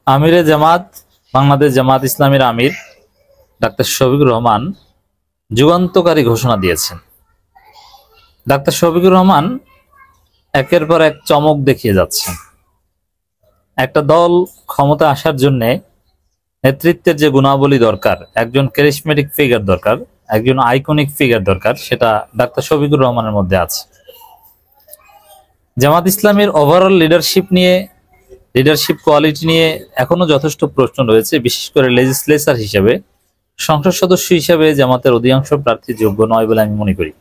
আমিরে জামাত বাংলাদেশ জামাত ইসলামীর আমির ডাক্তার শফিকুর রহমান যুগান্তকারী ঘোষণা দিয়েছেন। ডাক্তার শফিকুর রহমান একের পর এক চমক দেখিয়ে যাচ্ছেন। একটা দল ক্ষমতা আসার জন্য নেতৃত্বের যে গুণাবলী দরকার, একজন ক্যারিসমেটিক ফিগার দরকার, একজন আইকনিক ফিগার দরকার, সেটা ডাক্তার শফিকুর রহমানের মধ্যে আছে। জামাত ইসলামের ওভারঅল লিডারশিপ কোয়ালিটি নিয়ে এখনো যথেষ্ট প্রশ্ন রয়েছে, বিশেষ করে লেজিসলেচার হিসেবে, সংসদ সদস্য হিসেবে জামাতের অধিকাংশ প্রার্থী যোগ্য নয় বলে আমি মনে করি।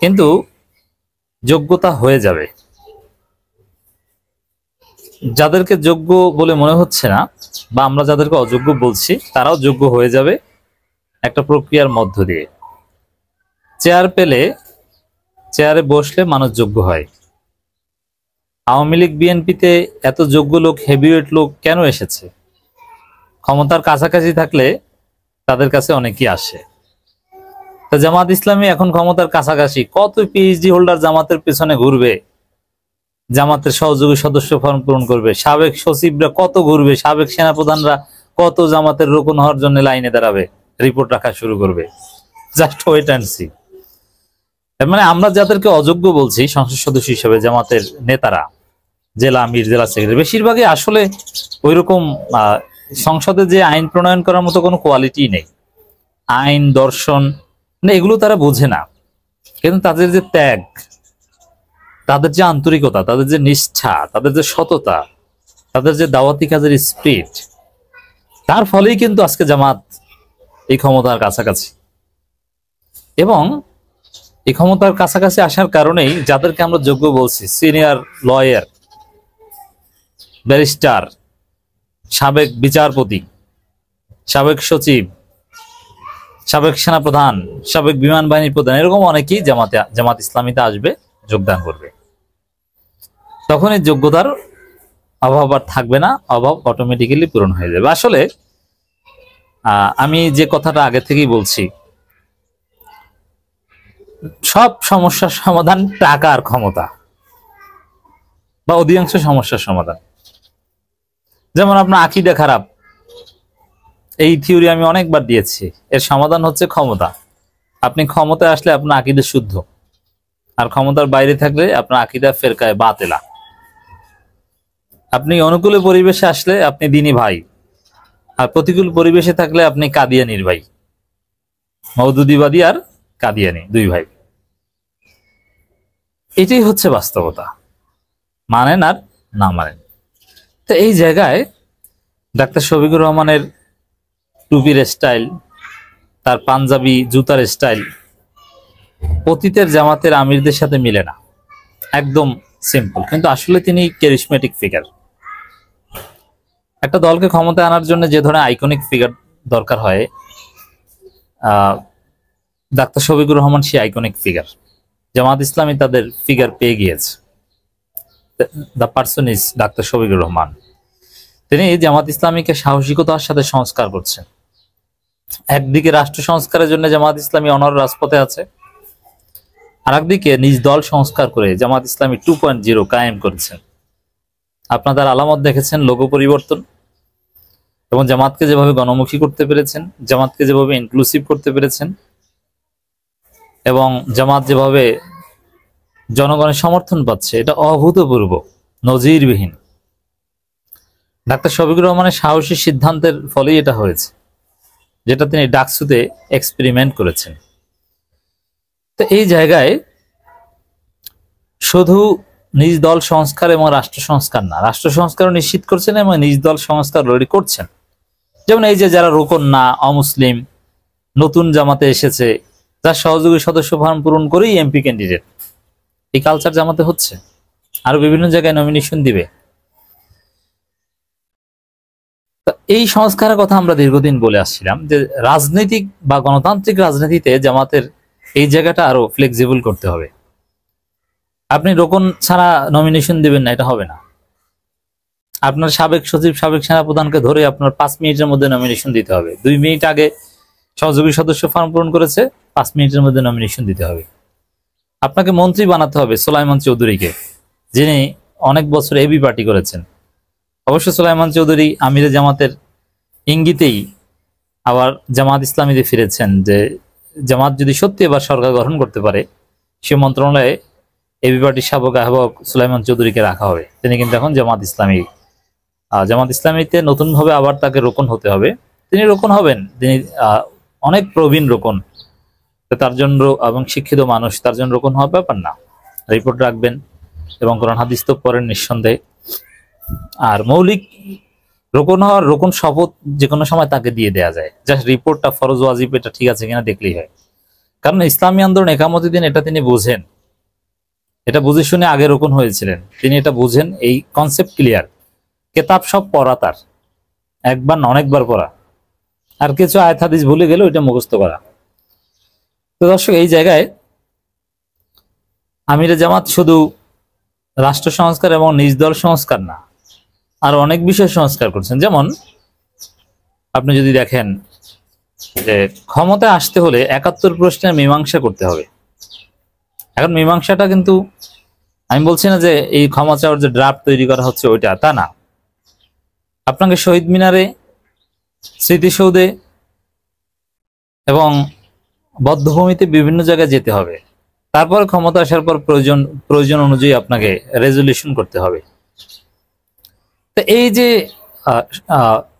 কিন্তু যোগ্যতা হয়ে যাবে। যাদেরকে যোগ্য বলে মনে হচ্ছে না, বা আমরা যাদেরকে অযোগ্য বলছি, তারাও যোগ্য হয়ে যাবে একটা প্রক্রিয়ার মধ্য দিয়ে। চেয়ারে বসলে মানুষ যোগ্য হয়। আওয়ামী লীগ বিএনপিতে এত যোগ্য লোক, হেভিওয়েট লোক কেন এসেছে? ক্ষমতার কাছাকাছি থাকলে তাদের কাছে অনেকেই আসে। তো জামাত ইসলামী এখন ক্ষমতার কাছাকাছি, কত পিএইচডি হোল্ডার জামাতের পেছনে ঘুরবে, জামাতের সহযোগী সদস্য ফর্ম পূরণ করবে, সাবেক সচিবরা কত ঘুরবে, সাবেক সেনাপ্রধানরা কত জামাতের রোকন হওয়ার জন্য লাইনে দাঁড়াবে, রিপোর্ট রাখা শুরু করবে। Just wait and see. মানে আমরা যাদেরকে অযোগ্য বলছি সংসদ সদস্য হিসেবে, জামাতের নেতারা, জেলা আমির, জেলা সেক্রেটারি, বেশিরভাগই আসলে ওইরকম সংসদে যে আইন প্রণয়ন করার মতো কোনো কোয়ালিটি নেই। আইন, দর্শন এগুলো তারা বোঝে না, কিন্তু তাদের যে ত্যাগ, তাদের যে আন্তরিকতা, তাদের যে নিষ্ঠা, তাদের যে সততা, তাদের যে দাওয়াতি কাজের স্পিরিট, তার ফলেই কিন্তু আজকে জামাত এই ক্ষমতার কাছাকাছি। এবং এই ক্ষমতার কাছাকাছি আসার কারণেই যাদেরকে আমরা যোগ্য বলছি, সিনিয়র লয়ার, ব্যারিস্টার, সাবেক বিচারপতি, সাবেক সচিব, সাবেক সেনাপ্রধান, সাবেক বিমান বাহিনীর প্রধান, এরকম অনেকেই জামাত ইসলামীতে আসবে, যোগদান করবে। তখন এই যোগ্যতার অভাব আর থাকবে না, অভাব অটোমেটিক্যালি পূরণ হয়ে যাবে। আসলে আমি যে কথাটা আগে থেকেই বলছি, সব সমস্যার সমাধান টাকা আর ক্ষমতা, বা অধিকাংশ সমস্যার সমাধান। যেমন আপনার আকীদা খারাপ, এই থিওরি আমি অনেকবার দিয়েছি, এর সমাধান হচ্ছে ক্ষমতা। আপনি ক্ষমতায় আসলে আপনার আকীদা শুদ্ধ, আর ক্ষমতার বাইরে থাকলে আপনার আকীদা ফেরকায়ে বাতিলা। আপনি অনুকূলে পরিবেশে আসলে আপনি দ্বীনি ভাই, আর প্রতিকূল পরিবেশে থাকলে আপনি কাদিয়ানির ভাই। মওদুদিবাদী আর কাদিয়ানি দুই ভাই। এটাই হচ্ছে বাস্তবতা, মানেন আর না মানেন। তো এই জায়গায় ডাক্তার শফিকুর রহমানের টুপির স্টাইল, তার পাঞ্জাবি জুতার স্টাইল অতীতের জামাতের আমিরদের সাথে মিলে না, একদম সিম্পল। কিন্তু আসলে তিনি ক্যারিসমেটিক ফিগার। একটা দলকে ক্ষমতায় আনার জন্য যে ধরনের আইকনিক ফিগার দরকার হয়, ডাক্তার শফিকুর রহমান সেই আইকনিক ফিগার। জামাত ইসলামী তাদের ফিগার পেয়ে গিয়েছে। The person is doctor Shafiqur Rahman. তিনি জামাত ইসলামীকে সাহসিকতার সাথে সংস্কার করছেন। একদিকে রাষ্ট্র সংস্কারের জন্য জামাত ইসলামী অনর রাজপথে আছে, আর একদিকে নিজ দল সংস্কার করে জামাত ইসলামী 2.0 কায়েম করেছেন। আপনারা তার আলামত দেখেছেন, লোগো পরিবর্তন, এবং জামাতকে যেভাবে গণমুখী করতে পেরেছেন, জামাতকে যেভাবে ইনক্লুসিভ করতে পেরেছেন, এবং জামাত যেভাবে জনগণের সমর্থন পাচ্ছে, এটা অভূতপূর্ব, নজিরবিহীন। ডাক্তার শফিকুর রহমানের সাহসী সিদ্ধান্তের ফলেই এটা হয়েছে, যেটা তিনি ডাকসুতে এক্সপেরিমেন্ট করেছেন। তো এই জায়গায় শুধু নিজ দল সংস্কার এবং রাষ্ট্র সংস্কার না, রাষ্ট্র সংস্কারও নিশ্চিত করছেন এবং নিজ দল সংস্কার রেডি করছেন। যেমন এই যে যারা রোকন না, অমুসলিম, নতুন জামাতে এসেছে, যার সহযোগী সদস্য ফর্ম পূরণ করেই এমপি ক্যান্ডিডেট, এই কালচার জামাতে হচ্ছে। আরো বিভিন্ন জায়গায় নমিনেশন দিবে। এই সংস্কারের কথা আমরা দীর্ঘদিন বলে আসছিলাম, যে রাজনৈতিক বা গণতান্ত্রিক রাজনীতিতে জামাতের এই জায়গাটা আরো ফ্লেক্সিবল করতে হবে। আপনি রোকন ছাড়া নমিনেশন দিবেন না, এটা হবে না। আপনার সাবেক সচিব, সাবেক সেনাপ্রধানকে ধরে আপনার 5 মিনিটের মধ্যে নমিনেশন দিতে হবে। 2 মিনিট আগে সহযোগী সদস্য ফর্ম পূরণ করেছে, 5 মিনিটের মধ্যে নমিনেশন দিতে হবে। আপনাকে মন্ত্রী বানাতে হবে সুলাইমান চৌধুরীকে, যিনি অনেক বছর এবি পার্টি করেছেন, অবশ্য সুলাইমান চৌধুরী আমিরে জামাতের ইঙ্গিতেই আবার জামাত ইসলামীতে ফিরেছেন, যে জামাত যদি সত্যি এবার সরকার গঠন করতে পারে, সে মন্ত্রণালয়ে এবি পার্টির সাবেক আহ্বায়ক সুলাইমান চৌধুরীকে রাখা হবে। তিনি কিন্তু এখন জামাত ইসলামীতে নতুনভাবে আবার তাকে রোকন হতে হবে। তিনি রোকন হবেন, তিনি অনেক প্রবীণ রোকন, তার জন্য এবং শিক্ষিত মানুষ, তার জন্য রোকন হওয়ার ব্যাপার না। রিপোর্ট রাখবেন এবং কোরআন হাদিস তো পড়েন নিঃসন্দেহে। আর মৌলিক রোকন শপথ যে কোনো সময় তাকে দিয়ে দেওয়া যায়, জাস্ট রিপোর্টটা ফরজ ওয়াজিব এটা ঠিক আছে কিনা দেখলেই হয়। কারণ ইসলামী আন্দোলন একামতি দিন এটা তিনি বুঝেন, এটা বুঝে শুনে আগে রোকন হয়েছিলেন, তিনি এটা বুঝেন, এই কনসেপ্ট ক্লিয়ার। কেতাব সব পড়া, তার একবার না অনেকবার পড়া, আর কিছু আয়াত হাদিস ভুলে গেলে ওইটা মুখস্থ করা। তো দর্শক, এই জায়গায় আমিরে জামাত শুধু রাষ্ট্র সংস্কার এবং নিজ দল সংস্কার না, আর অনেক বিষয় সংস্কার করছেন। যেমন আপনি যদি দেখেন যে ক্ষমতায় আসতে হলে ৭১ প্রশ্নের মীমাংসা করতে হবে। এখন মীমাংসাটা কিন্তু আমি বলছি না যে এই ক্ষমা চাওয়ার যে ড্রাফট তৈরি করা হচ্ছে ওইটা, তা না। আপনাকে শহীদ মিনারে, স্মৃতিসৌধে এবং বধ্যভূমিতে বিভিন্ন জায়গায় যেতে হবে, তারপর ক্ষমতা আসার পর প্রয়োজন অনুযায়ী আপনাকে রেজলিউশন করতে হবে। তো এই যে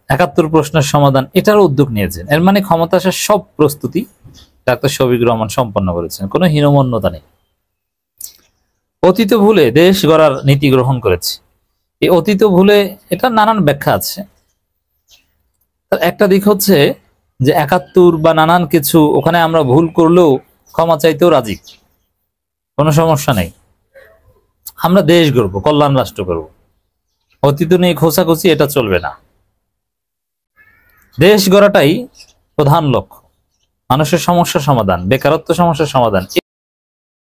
৭১ প্রশ্নের সমাধান, এটার উদ্যোগ নিয়েছেন, এর মানে ক্ষমতা আসার সব প্রস্তুতি ডাক্তার শফিকুর রহমান সম্পন্ন করেছেন, কোনো হীনমন্যতা নেই। অতীত ভুলে দেশ গড়ার নীতি গ্রহণ করেছে। এই অতীত ভুলে এটা নানান ব্যাখ্যা আছে। তার একটা দিক হচ্ছে যে ৭১ বা নানান কিছু, ওখানে আমরা ভুল করলেও ক্ষমা চাইতেও রাজি, কোনো সমস্যা নেই। আমরা দেশ গড়বো, কল্যাণ রাষ্ট্র করবো, অতীত নিয়ে খোঁচাখুচি এটা চলবে না। দেশ গড়াটাই প্রধান লক্ষ্য, মানুষের সমস্যা সমাধান, বেকারত্ব সমস্যার সমাধান।